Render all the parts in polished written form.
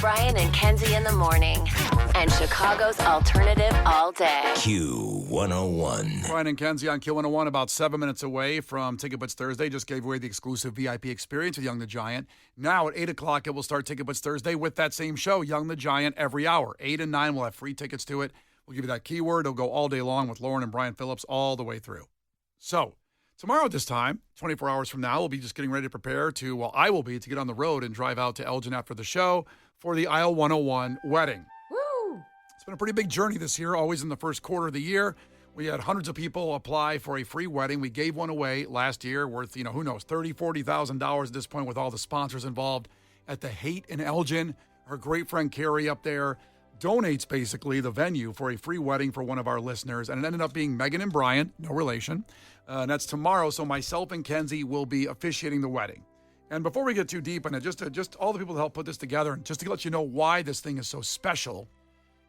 Brian and Kenzie in the morning. And Chicago's alternative all day. Q101. Brian and Kenzie on Q101, about 7 minutes away from Ticket Butts Thursday. Just gave away the exclusive VIP experience with Young the Giant. Now at 8 o'clock, it will start Ticket Butts Thursday with that same show, Young the Giant, every hour. 8 and 9, we'll have free tickets to it. We'll give you that keyword. It'll go all day long with Lauren and Brian Phillips all the way through. So tomorrow at this time, 24 hours from now, we'll be just getting ready to prepare to, well, I will be, to get on the road and drive out to Elgin after the show for the Aisle 101 wedding. Woo! It's been a pretty big journey this year, always in the first quarter of the year. We had hundreds of people apply for a free wedding. We gave one away last year worth, who knows, $30,000, $40,000 at this point with all the sponsors involved at the Haight in Elgin. Our great friend Carrie up there donates basically the venue for a free wedding for one of our listeners. And it ended up being Megan and Brian, no relation. And that's tomorrow. So myself and Kenzie will be officiating the wedding. And before we get too deep in it, just all the people that helped put this together, and just to let you know why this thing is so special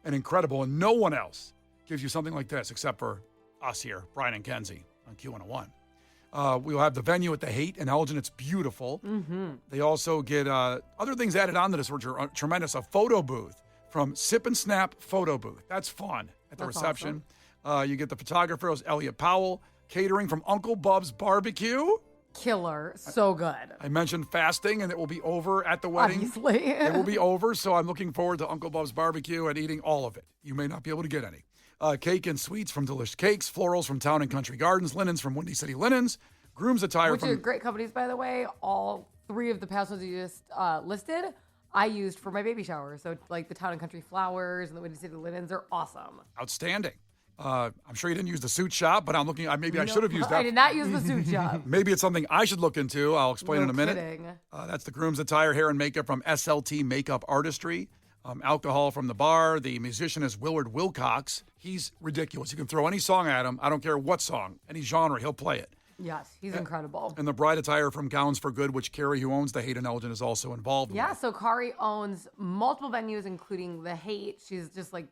and incredible, and no one else gives you something like this except for us here, Brian and Kenzie on Q101. We'll have the venue at the Haight in Elgin. It's beautiful. Mm-hmm. They also get other things added onto this, which are tremendous. A photo booth from Sip and Snap Photo Booth. That's fun at the reception. Awesome. You get the photographers, Elliot Powell, catering from Uncle Bub's Barbecue. Killer. So good. I mentioned fasting, and it will be over at the wedding. Obviously. It will be over, so I'm looking forward to Uncle Bub's Barbecue and eating all of it. You may not be able to get any. Cake and sweets from Delish Cakes, florals from Town and Country Gardens, linens from Windy City Linens, groom's attire Which from... are great companies, by the way. All three of the past ones you just listed, I used for my baby shower. So like the Town and Country flowers and the Windy City Linens are awesome. Outstanding. I'm sure you didn't use the suit shop, but I'm looking. Maybe I should have used that. I did not use the suit shop. Maybe it's something I should look into. I'll explain in a minute. Kidding. That's the groom's attire, hair, and makeup from SLT Makeup Artistry. Alcohol from the bar. The musician is Willard Wilcox. He's ridiculous. You can throw any song at him. I don't care what song, any genre, he'll play it. Yes, he's incredible. And the bride attire from Gowns for Good, which Carrie, who owns the Haight in Elgin, is also involved with. Yeah, so Kari owns multiple venues, including the Haight. She's just like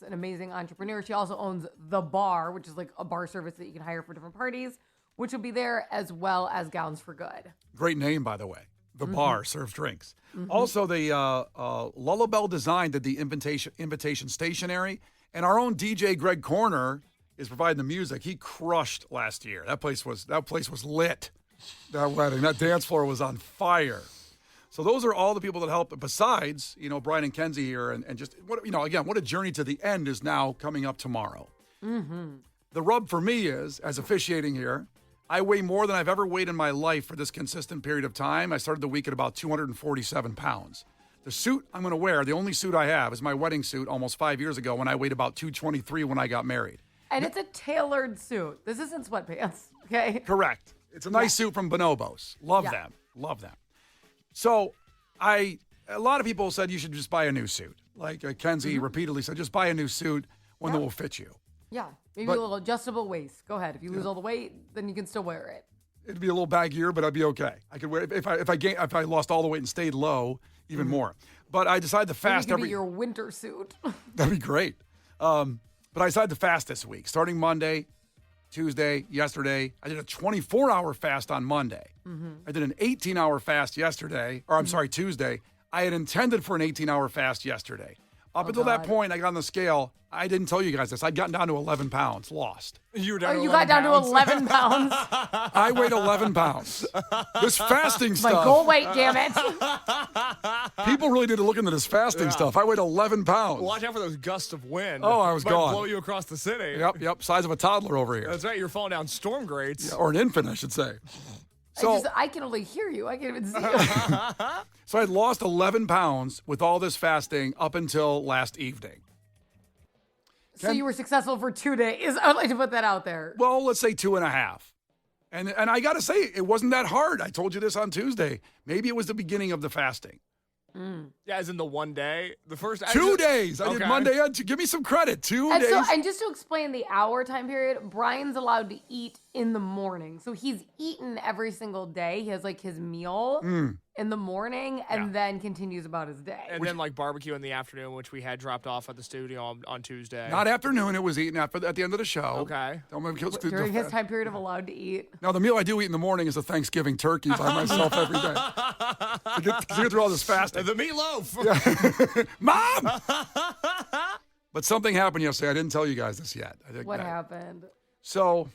an amazing entrepreneur. She also owns The Bar, which is like a bar service that you can hire for different parties, which will be there, as well as Gowns for Good. Great name, by the way. The Bar serves drinks. Mm-hmm. Also, the Lullabelle Design did the invitation stationery, and our own DJ Greg Corner is providing the music. He crushed last year. That place was lit. That wedding, that dance floor was on fire. So those are all the people that help. Besides, Brian and Kenzie here, and just again, what a journey to the end is now coming up tomorrow. Mm-hmm. The rub for me is, as officiating here, I weigh more than I've ever weighed in my life for this consistent period of time. I started the week at about 247 pounds. The suit I'm going to wear, the only suit I have, is my wedding suit almost 5 years ago when I weighed about 223 when I got married. And it's a tailored suit. This isn't sweatpants, okay? Correct. It's a nice suit from Bonobos. Love them. Love them. So a lot of people said you should just buy a new suit. Like Kenzie repeatedly said, just buy a new suit, one that will fit you. Yeah, maybe a little adjustable waist. Go ahead. If you lose all the weight, then you can still wear it. It'd be a little baggier, but I'd be okay. I could wear it if I lost all the weight and stayed low, even more. But I decided to fast Maybe your winter suit. That'd be great. But I decided to fast this week, starting Monday, Tuesday, yesterday. I did a 24-hour fast on Monday. Mm-hmm. I did an 18-hour fast yesterday, Tuesday. I had intended for an 18-hour fast yesterday. Up until that point, I got on the scale. I didn't tell you guys this. I'd gotten down to 11 pounds, lost. You were down to 11 pounds? To 11 pounds? I weighed 11 pounds. This fasting stuff. My goal weight, damn it. People really need to look into this fasting stuff. I weighed 11 pounds. Watch out for those gusts of wind. Oh, I was gone. Blow you across the city. Yep. Size of a toddler over here. That's right. You're falling down storm grates. Yeah, or an infant, I should say. So I can only hear you. I can't even see you. So I lost 11 pounds with all this fasting up until last evening. So you were successful for 2 days. I'd like to put that out there. Well, let's say 2.5. And I got to say, it wasn't that hard. I told you this on Tuesday. Maybe it was the beginning of the fasting. Yeah, as in the 1 day? The first 2 days. I did Monday. Give me some credit. 2 days. And just to explain the hour time period, Brian's allowed to eat in the morning. So he's eaten every single day. He has like his meal in the morning and then continues about his day. And then like barbecue in the afternoon, which we had dropped off at the studio on Tuesday. Not afternoon. It was eaten at the end of the show. Okay. Don't make me During his time period of allowed to eat. Now, the meal I do eat in the morning is a Thanksgiving turkey by myself every day. To get through all this fasting. The meatloaf. Mom! But something happened yesterday. I didn't tell you guys this yet. What happened? So,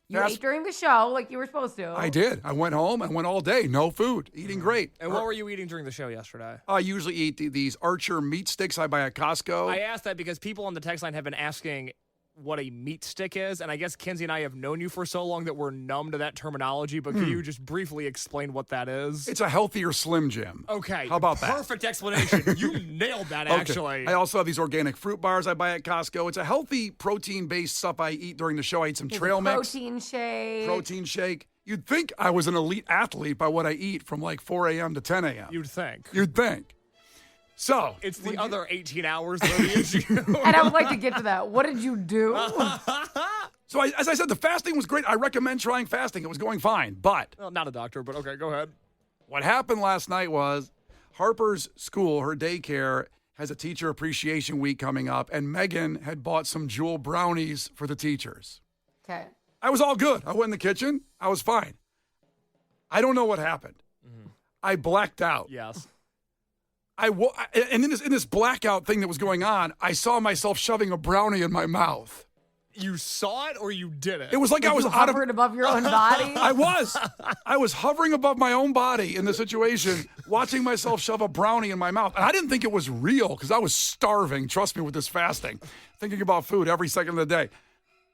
You ate during the show like you were supposed to. I did. I went home. I went all day. No food. Eating great. And what were you eating during the show yesterday? I usually eat these Archer meat sticks I buy at Costco. I asked that because people on the text line have been asking what a meat stick is, and I guess Kenzie and I have known you for so long that we're numb to that terminology, but can you just briefly explain what that is? It's a healthier Slim Jim. Okay. How about that? Perfect explanation. You nailed that, actually. I also have these organic fruit bars I buy at Costco. It's a healthy protein-based stuff I eat during the show. I eat some trail mix. Protein shake. You'd think I was an elite athlete by what I eat from like 4 a.m. to 10 a.m. You'd think. So it's the other 18 hours that are the issue. And I would like to get to that. What did you do? So as I said, the fasting was great. I recommend trying fasting. It was going fine. But well, not a doctor, but okay, go ahead. What happened last night was Harper's school, her daycare, has a teacher appreciation week coming up, and Megan had bought some Jewel brownies for the teachers. Okay. I was all good. I went in the kitchen. I was fine. I don't know what happened. I blacked out. Yes. And in this blackout thing that was going on, I saw myself shoving a brownie in my mouth. You saw it or you didn't? It was like I was hovering above your own body. I was hovering above my own body in the situation, watching myself shove a brownie in my mouth. And I didn't think it was real because I was starving, trust me, with this fasting, thinking about food every second of the day.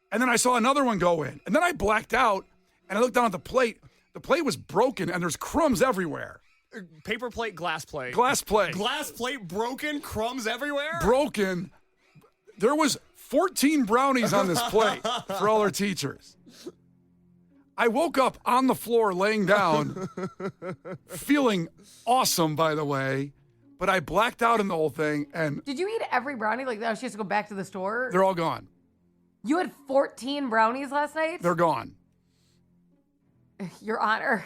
And then I saw another one go in. And then I blacked out, and I looked down at the plate. The plate was broken, and there's crumbs everywhere. Paper plate, glass plate. Glass plate. Glass plate broken, crumbs everywhere? Broken. There was 14 brownies on this plate for all our teachers. I woke up on the floor laying down, feeling awesome, by the way, but I blacked out in the whole thing. And did you eat every brownie? Like, now she has to go back to the store? They're all gone. You had 14 brownies last night? They're gone. Your Honor.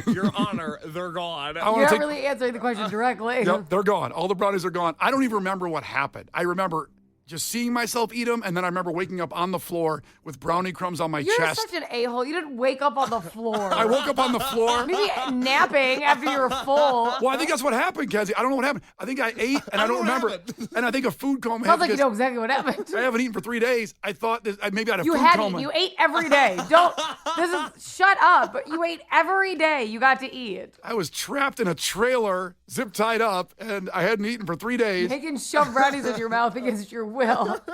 Your Honor, they're gone. You're not really answering the question directly. Yep, they're gone. All the brownies are gone. I don't even remember what happened. I remember just seeing myself eat them, and then I remember waking up on the floor with brownie crumbs on my chest. You're such an a-hole. You didn't wake up on the floor. I woke up on the floor. Maybe napping after you were full. Well, I think that's what happened, Kenzie. I don't know what happened. I think I ate, and I don't remember. And I think a food coma. Sounds like you know exactly what happened. I haven't eaten for 3 days. I thought maybe I had a food coma. You ate every day. Shut up. You ate every day. You got to eat. I was trapped in a trailer, zip tied up, and I hadn't eaten for 3 days. They can shove brownies in your mouth against your will.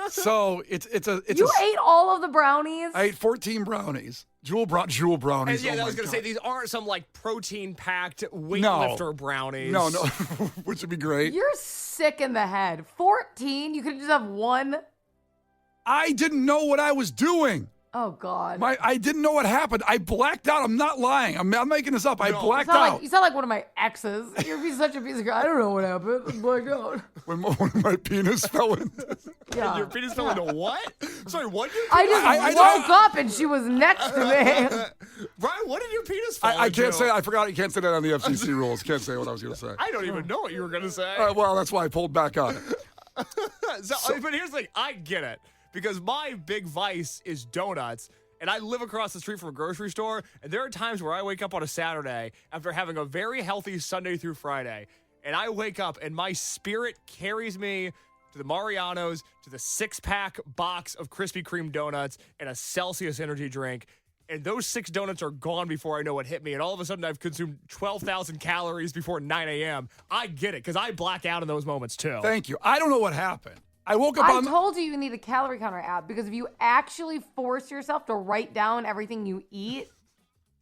So it's You ate all of the brownies? I ate 14 brownies. Jewel brownies. And I was going to say, these aren't some like protein-packed weightlifter brownies. No, which would be great. You're sick in the head. 14? You could just have one? I didn't know what I was doing. Oh, God. I didn't know what happened. I blacked out. I'm not lying. I'm not making this up. I blacked out. You sound like one of my exes. You're such a piece of girl. I don't know what happened. I blacked out. When my penis fell into... Yeah. Your penis fell into what? Sorry, what? I just woke up and she was next to me. Brian, what did your penis fall into? I can't say. I forgot. You can't say that on the FCC rules. Can't say what I was going to say. I don't even know what you were going to say. Well, that's why I pulled back on it. But here's the thing. I get it. Because my big vice is donuts, and I live across the street from a grocery store, and there are times where I wake up on a Saturday after having a very healthy Sunday through Friday, and I wake up and my spirit carries me to the Mariano's, to the 6-pack box of Krispy Kreme donuts and a Celsius energy drink, and those 6 donuts are gone before I know what hit me, and all of a sudden I've consumed 12,000 calories before 9 a.m. I get it, because I black out in those moments too. Thank you. I don't know what happened. I woke up I told you need a calorie counter app because if you actually force yourself to write down everything you eat,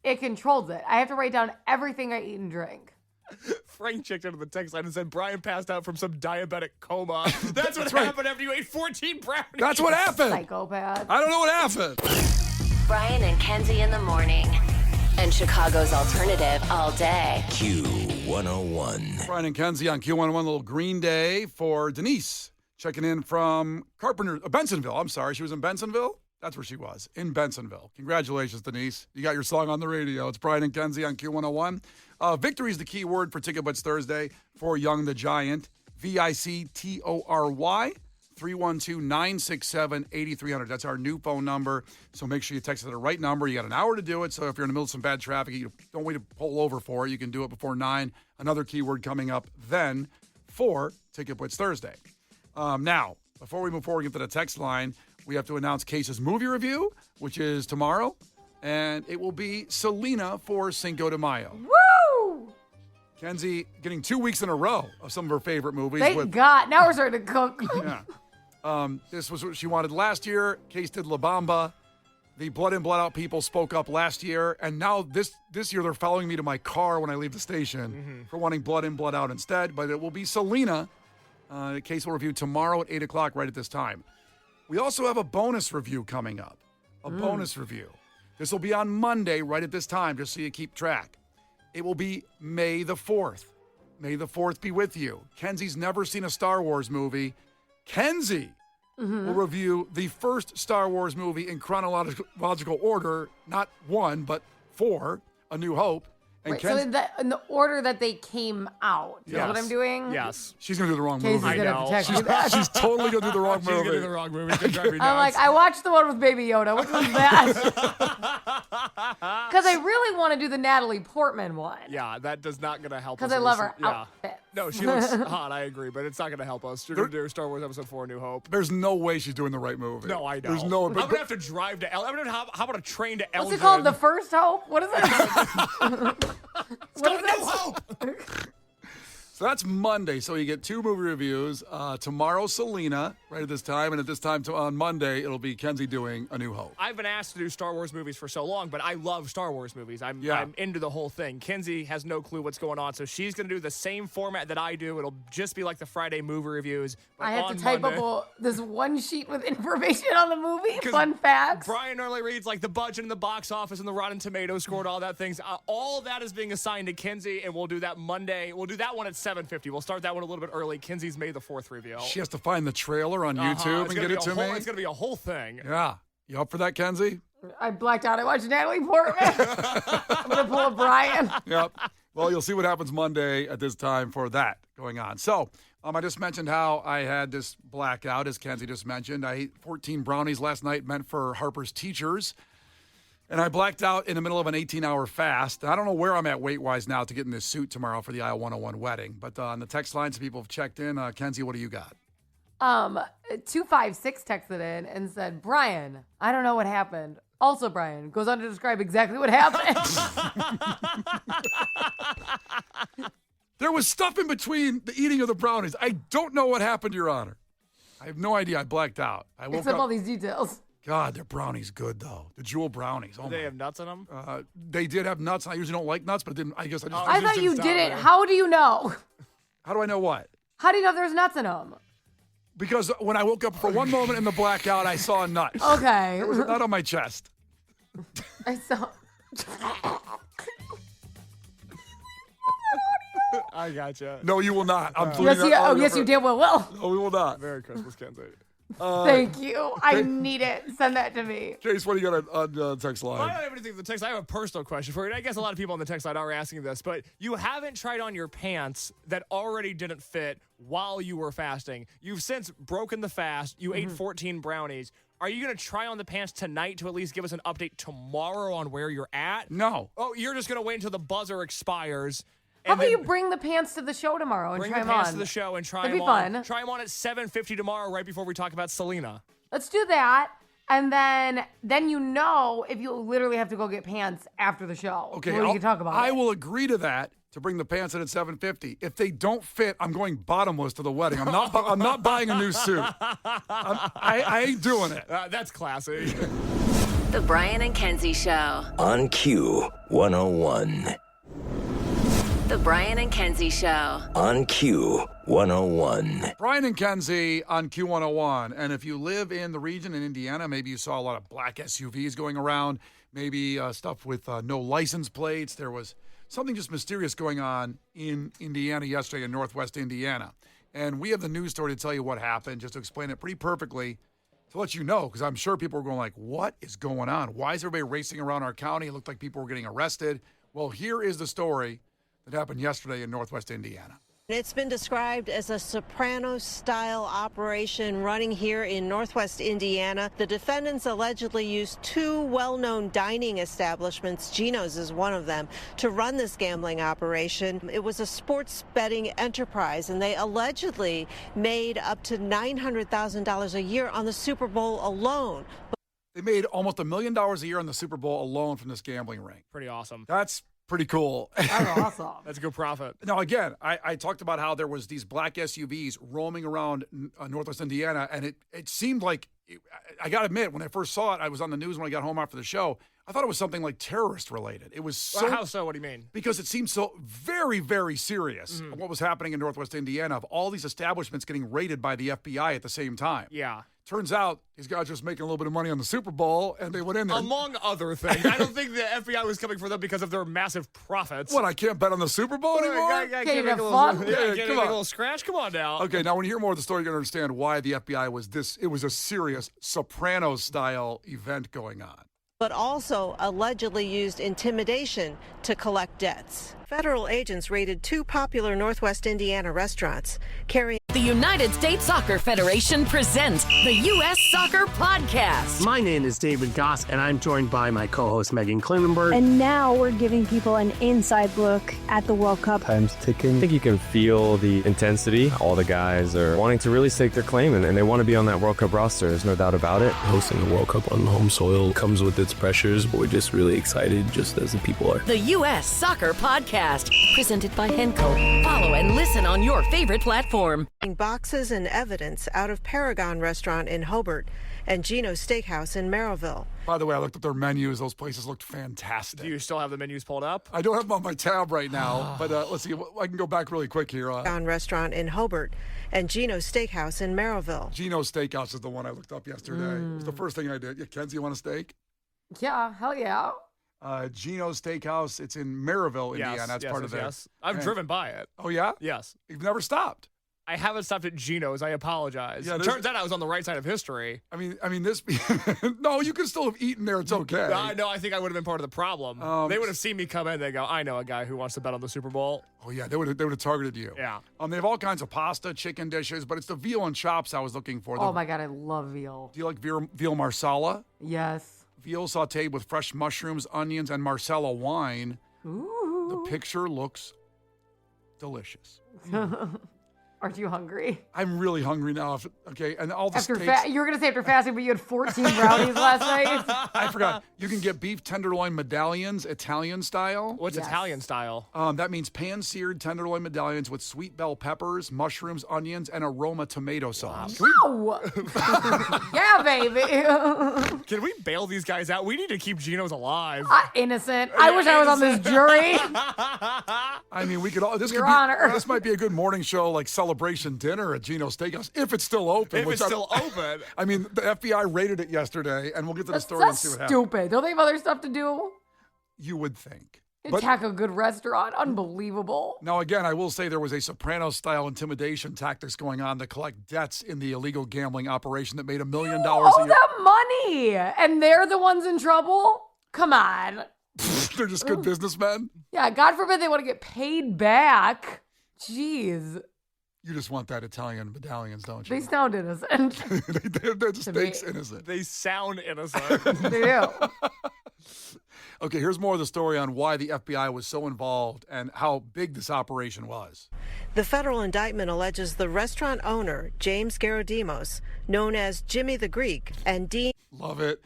it controls it. I have to write down everything I eat and drink. Frank checked into the text line and said Brian passed out from some diabetic coma. That's what happened after you ate 14 brownies. That's what happened. Psychopath. I don't know what happened. Brian and Kenzie in the morning. And Chicago's alternative all day. Q101. Brian and Kenzie on Q101, a little Green Day for Denise. Checking in from Bensonville. I'm sorry, she was in Bensonville? That's where she was, in Bensonville. Congratulations, Denise. You got your song on the radio. It's Brian and Kenzie on Q101. Victory is the key word for Ticket Blitz Thursday for Young the Giant. VICTORY. 312-967-8300. That's our new phone number. So make sure you text it to the right number. You got an hour to do it. So if you're in the middle of some bad traffic, you don't wait to pull over for it. You can do it before 9. Another keyword coming up then for Ticket Blitz Thursday. Now, before we move forward and get to the text line, we have to announce Case's movie review, which is tomorrow. And it will be Selena for Cinco de Mayo. Woo! Kenzie getting 2 weeks in a row of some of her favorite movies. Thank God. Now we're starting to cook. Yeah. This was what she wanted last year. Case did La Bamba. The Blood In, Blood Out people spoke up last year. And now this year they're following me to my car when I leave the station for wanting Blood In, Blood Out instead. But it will be Selena. Case will review tomorrow at 8 o'clock right at this time. We also have a bonus review coming up. A bonus review. This will be on Monday right at this time, just so you keep track. It will be May the 4th. May the 4th be with you. Kenzie's never seen a Star Wars movie. Kenzie will review the first Star Wars movie in chronological order, not 1, but 4, A New Hope. And Wait, so in the order that they came out, is what I'm doing? Yes. She's going to do the wrong Casey's movie. gonna protect me. She's totally going to do the wrong She's going to do movie. the wrong movie. It's going to drive me nuts. I'm like, I watched the one with Baby Yoda. Which was that? Because I really want to do the Natalie Portman one. Yeah, that does not going to help us. Because I love her Yeah. outfit. No, she looks hot, I agree, but it's not going to help us. You're going to do Star Wars Episode 4, A New Hope. There's no way she's doing the right movie. No, I know. There's no. I'm going to have to drive to how about a train to Elgin? What's it called? The First Hope? What is it? It's got a New Hope. So that's Monday. So you get 2 movie reviews. Tomorrow, Selena, right at this time. And at this time on Monday, it'll be Kenzie doing A New Hope. I've been asked to do Star Wars movies for so long, but I love Star Wars movies. I'm into the whole thing. Kenzie has no clue what's going on, so she's going to do the same format that I do. It'll just be like the Friday movie reviews. But I have on to type Monday, up this one sheet with information on the movie. Fun facts. Brian normally reads like the budget and the box office and the Rotten Tomatoes score and all that things. All that is being assigned to Kenzie, and we'll do that Monday. We'll do that one at 7:50. We'll start that one a little bit early. Kenzie's May the 4th review. She has to find the trailer on YouTube and get it to me. It's going to be a whole thing. Yeah. You up for that, Kenzie? I blacked out. I watched Natalie Portman. I'm going to pull a Brian. Yep. Well, you'll see what happens Monday at this time for that going on. So, I just mentioned how I had this blackout, as Kenzie just mentioned. I ate 14 brownies last night meant for Harper's teachers. And I blacked out in the middle of an 18-hour fast. I don't know where I'm at weight-wise now to get in this suit tomorrow for the I-101 wedding. But on the text line, some people have checked in. Kenzie, what do you got? 256 texted in and said, Brian, I don't know what happened. Also, Brian goes on to describe exactly what happened. There was stuff in between the eating of the brownies. I don't know what happened, Your Honor. I have no idea. I blacked out. I woke Except up. all these details. God, their brownies good, though. The Jewel brownies. Oh, Do they have nuts in them? They did have nuts. I usually don't like nuts, but I guess I just. I thought you didn't. How do you know? How do I know what? How do you know there's nuts in them? Because when I woke up for one moment in the blackout, I saw a nut. Okay. There was a nut on my chest. I saw. I gotcha. No, you will not. I'm Yes, you did. Will. No, we will not. Merry Christmas, Kenzie. Thank you. I need it. Send that to me. Case, what do you got on the text line? I don't have anything for the text. I have a personal question for you. And I guess a lot of people on the text line are asking this, but you haven't tried on your pants that already didn't fit while you were fasting. You've since broken the fast. You ate 14 brownies. Are you going to try on the pants tonight to at least give us an update tomorrow on where you're at? No. Oh, you're just going to wait until the buzzer expires. How about you bring the pants to the show tomorrow and Bring try the them on? pants to the show and try That'd them be on. fun. Try them on at 7:50 tomorrow, right before we talk about Selena. Let's do that. And then you know if you literally have to go get pants after the show. Okay, we can talk about I it. will agree to that to bring the pants in at 7:50. If they don't fit, I'm going bottomless to the wedding. I'm not buying a new suit. I ain't doing it. That's classy. The Brian and Kenzie Show. On Q101. The Brian and Kenzie Show. On Q101. Brian and Kenzie on Q101. And if you live in the region in Indiana, maybe you saw a lot of black SUVs going around, maybe stuff with no license plates. There was something just mysterious going on in Indiana yesterday, in northwest Indiana. And we have the news story to tell you what happened, just to explain it pretty perfectly. to let you know, because I'm sure people are going like, what is going on? Why is everybody racing around our county? It looked like people were getting arrested. Well, here is the story that happened yesterday in Northwest Indiana. It's been described as a Sopranos-style operation running here in Northwest Indiana. The defendants allegedly used two well-known dining establishments, Geno's is one of them, to run this gambling operation. It was a sports betting enterprise, and they allegedly made up to $900,000 a year on the Super Bowl alone. They made almost $1 million a year on the Super Bowl alone from this gambling ring. Pretty awesome. That's pretty cool. That's awesome. That's a good profit. Now, again, I talked about how there was these black SUVs roaming around Northwest Indiana, and it seemed like, I got to admit, when I first saw it, I was on the news when I got home after the show, I thought it was something like terrorist related. It was so... Well, how so? What do you mean? Because it seemed so very, very serious what was happening in Northwest Indiana, of all these establishments getting raided by the FBI at the same time. Yeah. Turns out these guys were just making a little bit of money on the Super Bowl, and they went in there. Among other things. I don't think the FBI was coming for them because of their massive profits. What, I can't bet on the Super Bowl anymore? Can't Can't make have a fun? little, Yeah, can't come make on. a little scratch? Come on now. Okay, now when you hear more of the story, you're going to understand why the FBI was this. It was a serious Sopranos-style event going on. But also allegedly used intimidation to collect debts. Federal agents raided two popular Northwest Indiana restaurants, carrying The United States Soccer Federation presents the U.S. Soccer Podcast. My name is David Goss, and I'm joined by my co-host Megan Klinenberg. And now we're giving people an inside look at the World Cup. Time's ticking. I think you can feel the intensity. All the guys are wanting to really stake their claim, and they want to be on that World Cup roster. There's no doubt about it. Hosting the World Cup on home soil comes with its pressures, but we're just really excited, just as the people are. The U.S. Soccer Podcast, presented by Henco. Follow and listen on your favorite platform. boxes and evidence out of Paragon Restaurant in Hobart and Geno's Steakhouse in Merrillville. By the way, I looked at their menus. Those places looked fantastic. Do you still have the menus pulled up? I don't have them on my tab right now, but let's see. I can go back really quick here. Paragon Restaurant in Hobart and Geno's Steakhouse in Merrillville. Geno's Steakhouse is the one I looked up yesterday. It was the first thing I did. Yeah, Kenzie, you want a steak? Yeah, hell yeah. Geno's Steakhouse. It's in Merrillville, Indiana. Yes, That's yes, part yes, of it. yes. I've driven by it. Oh, yeah? Yes. You've never stopped? I haven't stopped at Geno's. I apologize. Yeah, Turns out I was on the right side of history. I mean, this. No, you could still have eaten there. It's okay. No, I think I would have been part of the problem. They would have seen me come in. They go, I know a guy who wants to bet on the Super Bowl. Oh yeah, they would have targeted you. Yeah. They have all kinds of pasta, chicken dishes, but it's the veal and chops I was looking for. Oh my God, I love veal. Do you like veal marsala? Yes. Veal sautéed with fresh mushrooms, onions, and marsala wine. Ooh. The picture looks delicious. Aren't you hungry? I'm really hungry now. Okay, and all the After steaks. you were gonna say after fasting, but you had 14 brownies last night. I forgot. You can get beef tenderloin medallions, Italian style. What's Yes. Italian style? That means pan-seared tenderloin medallions with sweet bell peppers, mushrooms, onions, and aroma tomato sauce. Wow. Yeah, baby. Can we bail these guys out? We need to keep Geno's alive. Innocent. I wish I was on this jury. I mean, we could all. This Your could be, Honor. This might be a good morning show, like celebration dinner at Geno's Steakhouse, if it's still open. If which it's still open. I mean, the FBI raided it yesterday, and we'll get to the story and That's see what happens. stupid. Don't they have other stuff to do? You would think. Attack a good restaurant. Unbelievable. Now, again, I will say there was a Sopranos-style intimidation tactics going on to collect debts in the illegal gambling operation that made $1 million a Oh, year. the money. And they're the ones in trouble? Come on. They're just good businessmen. Yeah, God forbid they want to get paid back. Jeez. You just want that Italian medallions, don't you? They sound innocent. They're just To me. steaks innocent. They sound innocent. They do. Okay, here's more of the story on why the FBI was so involved and how big this operation was. The federal indictment alleges the restaurant owner, James Garodimos, known as Jimmy the Greek, and Dean. Love it.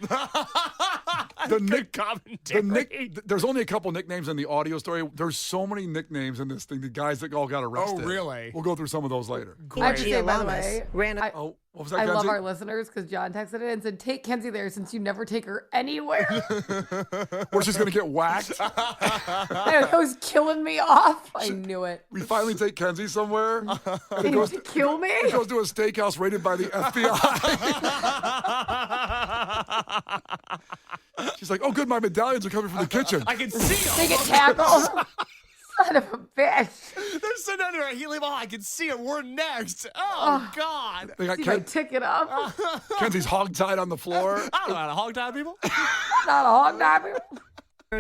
Good commentary. There's only a couple nicknames in the audio story. There's so many nicknames in this thing. The guys that all got arrested. Oh, really? We'll go through some of those later. I have to say, by the way, ran a Oh, what was that, I love Kenzie? our listeners because John texted it and said, take Kenzie there since you never take her anywhere. We're just going to get whacked. That was killing me off. I knew it. We finally take Kenzie somewhere. And He goes to kill me? He goes to a steakhouse raided by the FBI. She's like, oh, good, my medallions are coming from the kitchen. I can see them. They get tackled. Son of a bitch. They're sitting under a helium. Oh, I can see it. We're next. Oh, God. They got See my ticket up. Kenzie's hogtied on the floor. I don't know how to hog tie people. Not a hog diver.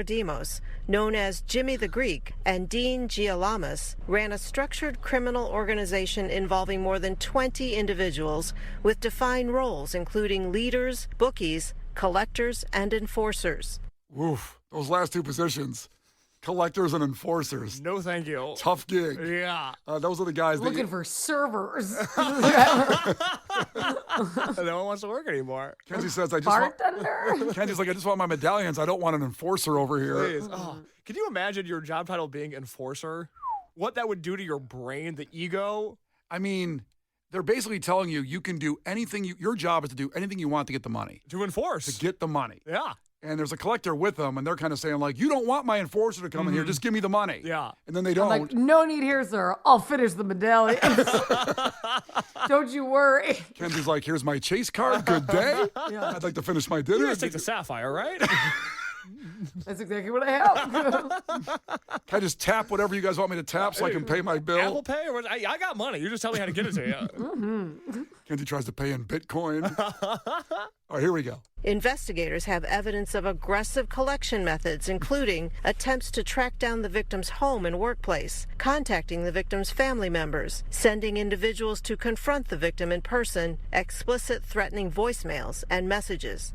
Demos, known as Jimmy the Greek, and Dean Gialamas ran a structured criminal organization involving more than 20 individuals with defined roles, including leaders, bookies, collectors, and enforcers. Oof, those last two positions, collectors and enforcers. No, thank you. Tough gig. Yeah. Those are the guys that Looking for servers. No one wants to work anymore. Kenzie says, Bartender. Kenzie's like, I just want my medallions. I don't want an enforcer over here. Please. Oh, can you imagine your job title being enforcer? What that would do to your brain, the ego? I mean, they're basically telling you you can do anything. Your job is to do anything you want to get the money. To enforce. To get the money. Yeah. And there's a collector with them, and they're kind of saying, like, you don't want my enforcer to come in here. Just give me the money. Yeah. And then they don't. I'm like, no need here, sir. I'll finish the medallion. Don't you worry. Kenzie's like, here's my chase card. Good day. Yeah. I'd like to finish my dinner. You guys take the sapphire, right? That's exactly what I have. Can I just tap whatever you guys want me to tap so I can pay my bill? Apple Pay? Or what? I got money. You just tell me how to get it to you. Kenzie tries to pay in Bitcoin. All right, here we go. Investigators have evidence of aggressive collection methods, including attempts to track down the victim's home and workplace, contacting the victim's family members, sending individuals to confront the victim in person, explicit threatening voicemails and messages.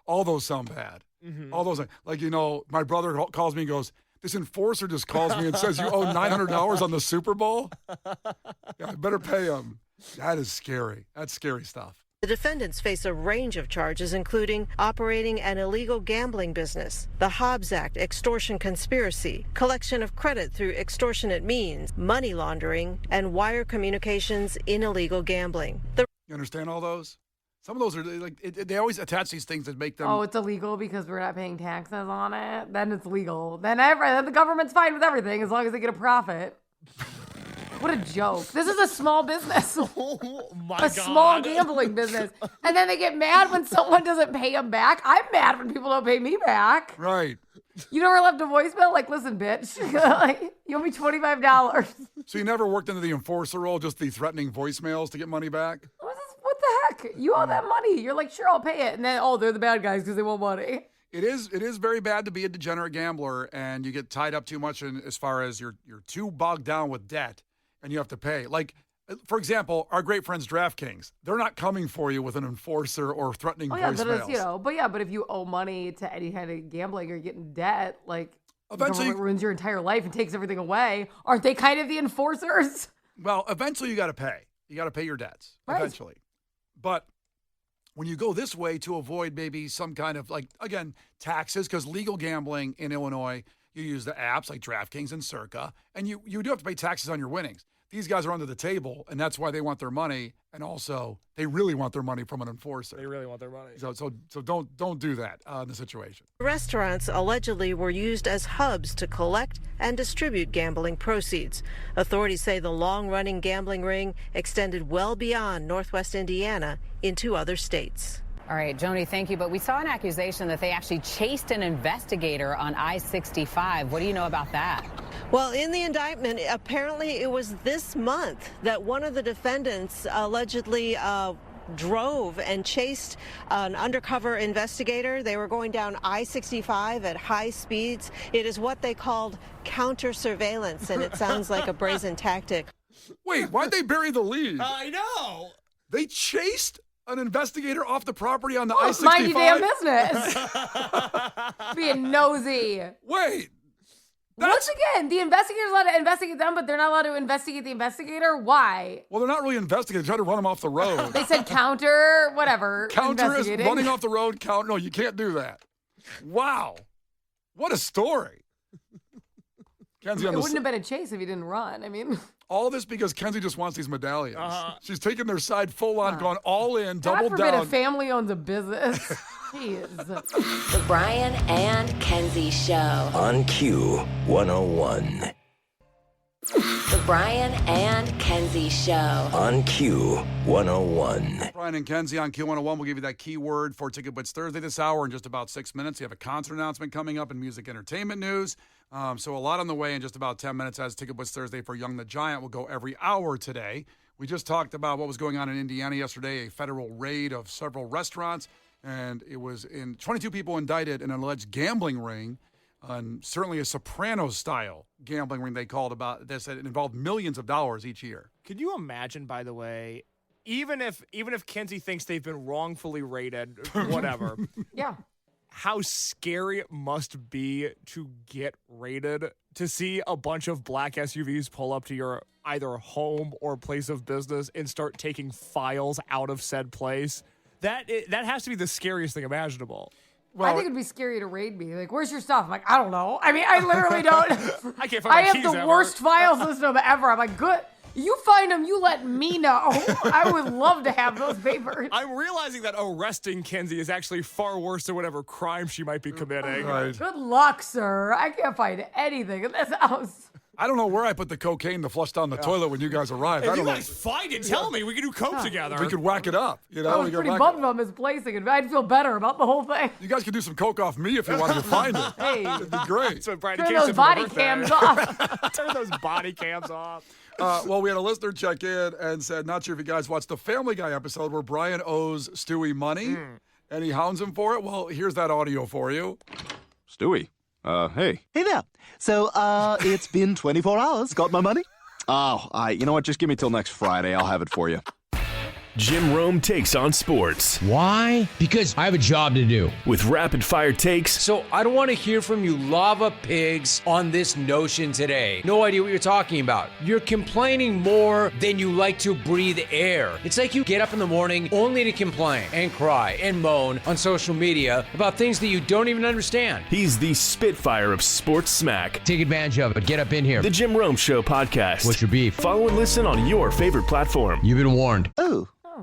All those sound bad. All those, like, my brother calls me and goes, this enforcer just calls me and says you owe $900 on the Super Bowl. Yeah, I better pay him. That is scary. That's scary stuff. The defendants face a range of charges, including operating an illegal gambling business, the Hobbs Act extortion conspiracy, collection of credit through extortionate means, money laundering, and wire communications in illegal gambling. You understand all those? Some of those are like, they always attach these things that make them. Oh, it's illegal because we're not paying taxes on it. Then it's legal. Then the government's fine with everything as long as they get a profit. What a joke. This is a small business. Oh, my God. Small gambling business. And then they get mad when someone doesn't pay them back. I'm mad when people don't pay me back. Right. You never left a voicemail? Like, listen, bitch. Like, you owe me $25. So you never worked into the enforcer role, just the threatening voicemails to get money back? What the heck? You owe that money. You're like, sure, I'll pay it. And then, they're the bad guys because they want money. It is very bad to be a degenerate gambler, and you get tied up too much in as far as you're too bogged down with debt and you have to pay. Like, for example, our great friends DraftKings, they're not coming for you with an enforcer or threatening voicemails. But if you owe money to any kind of gambling or get in debt, like, eventually the government ruins your entire life and takes everything away. Aren't they kind of the enforcers? Well, eventually you got to pay. You got to pay your debts, eventually. But when you go this way to avoid maybe some kind of, like, again, taxes, because legal gambling in Illinois, you use the apps like DraftKings and Circa, and you do have to pay taxes on your winnings. These guys are under the table, and that's why they want their money, and also they really want their money from an enforcer. They really want their money. So don't do that in the situation. Restaurants allegedly were used as hubs to collect and distribute gambling proceeds. Authorities say the long-running gambling ring extended well beyond Northwest Indiana into other states. All right, Joni, thank you. But we saw an accusation that they actually chased an investigator on I-65. What do you know about that? Well, in the indictment, apparently it was this month that one of the defendants allegedly drove and chased an undercover investigator. They were going down I-65 at high speeds. It is what they called counter surveillance, and it sounds like a brazen tactic. Wait, why'd they bury the lead? I know. They chased an investigator off the property on the I-65? Mind your damn business. Being nosy. Wait. Once again, the investigator's allowed to investigate them, but they're not allowed to investigate the investigator? Why? Well, they're not really investigating. They try to run him off the road. They said counter, whatever. Counter is running off the road. No, you can't do that. Wow. What a story. Kenzie, it wouldn't have been a chase if he didn't run. I mean... All this because Kenzie just wants these medallions. She's taking their side full on, gone all in, God double forbid down. a family owns a business. Jeez. The Brian and Kenzie Show. On Q 101. The Brian and Kenzie Show. On Q101. Brian and Kenzie on Q101. We'll give you that keyword for Ticket Blitz Thursday this hour in just about 6 minutes. You have a concert announcement coming up in music entertainment news. So a lot on the way in just about 10 minutes as Ticket Blitz Thursday for Young the Giant will go every hour today. We just talked about what was going on in Indiana yesterday, a federal raid of several restaurants, and it was 22 people indicted in an alleged gambling ring, and certainly a Sopranos-style gambling ring they called about. They said it involved millions of dollars each year. Could you imagine, by the way, even if Kenzie thinks they've been wrongfully raided, whatever, Yeah. how scary it must be to get raided, to see a bunch of black SUVs pull up to your either home or place of business and start taking files out of said place. That has to be the scariest thing imaginable. Well, I think it'd be scary to raid me. Like, where's your stuff? I'm like, I don't know. I mean, I literally don't. I can't find my keys have the ever. worst files system ever. I'm like, good. You find them, you let me know. I would love to have those papers. I'm realizing that arresting Kenzie is actually far worse than whatever crime she might be committing. Right. Good luck, sir. I can't find anything in this house. I don't know where I put the cocaine to flush down the toilet when you guys arrived. If I you don't guys find it, tell me. We can do coke together. We could whack it up. You know, I was pretty bummed about misplacing it. I'd feel better about the whole thing. You guys could do some coke off me if you wanted to find it. Hey. It'd be great. That's what Brian Turn came those to for my body birthday. cams off. Turn those body cams off. Well, we had a listener check in and said, not sure if you guys watched the Family Guy episode where Brian owes Stewie money and he hounds him for it. Well, here's that audio for you. Stewie, hey. Hey there. So, it's been 24 hours. Got my money? Oh, you know what? Just give me till next Friday. I'll have it for you. Jim Rome takes on sports. Why? Because I have a job to do. With rapid-fire takes. So I don't want to hear from you lava pigs on this notion today. No idea what you're talking about. You're complaining more than you like to breathe air. It's like you get up in the morning only to complain and cry and moan on social media about things that you don't even understand. He's the Spitfire of sports smack. Take advantage of it. Get up in here. The Jim Rome Show podcast. What's your beef? Follow and listen on your favorite platform. You've been warned.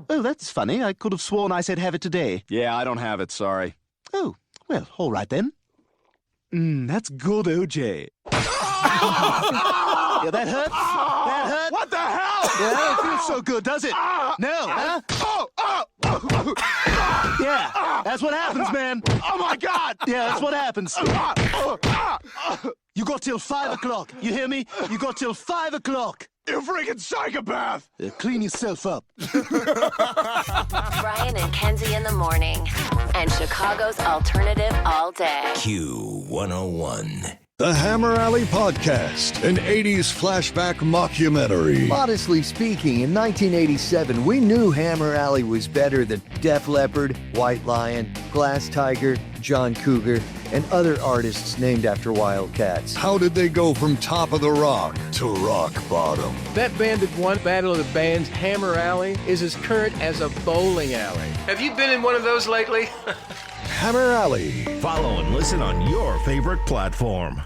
Oh, that's funny. I could have sworn I said have it today. Yeah, I don't have it. Sorry. Oh, well, all right then. That's good, OJ. Yeah, that hurts? That hurt? What the hell? Yeah, that don't feel so good, does it? No, huh? Yeah, that's what happens, man. Oh, my God. Yeah, that's what happens. You got till 5 o'clock. You hear me? You got till 5 o'clock. You freaking psychopath. Clean yourself up. Brian and Kenzie in the morning. And Chicago's alternative all day. Q101. The Hammer Alley Podcast, an 80s flashback mockumentary. Modestly speaking, in 1987, we knew Hammer Alley was better than Def Leppard, White Lion, Glass Tiger, John Cougar, and other artists named after Wildcats. How did they go from top of the rock to rock bottom? That band that won Battle of the Bands, Hammer Alley, is as current as a bowling alley. Have you been in one of those lately? Hammer Alley. Follow and listen on your favorite platform.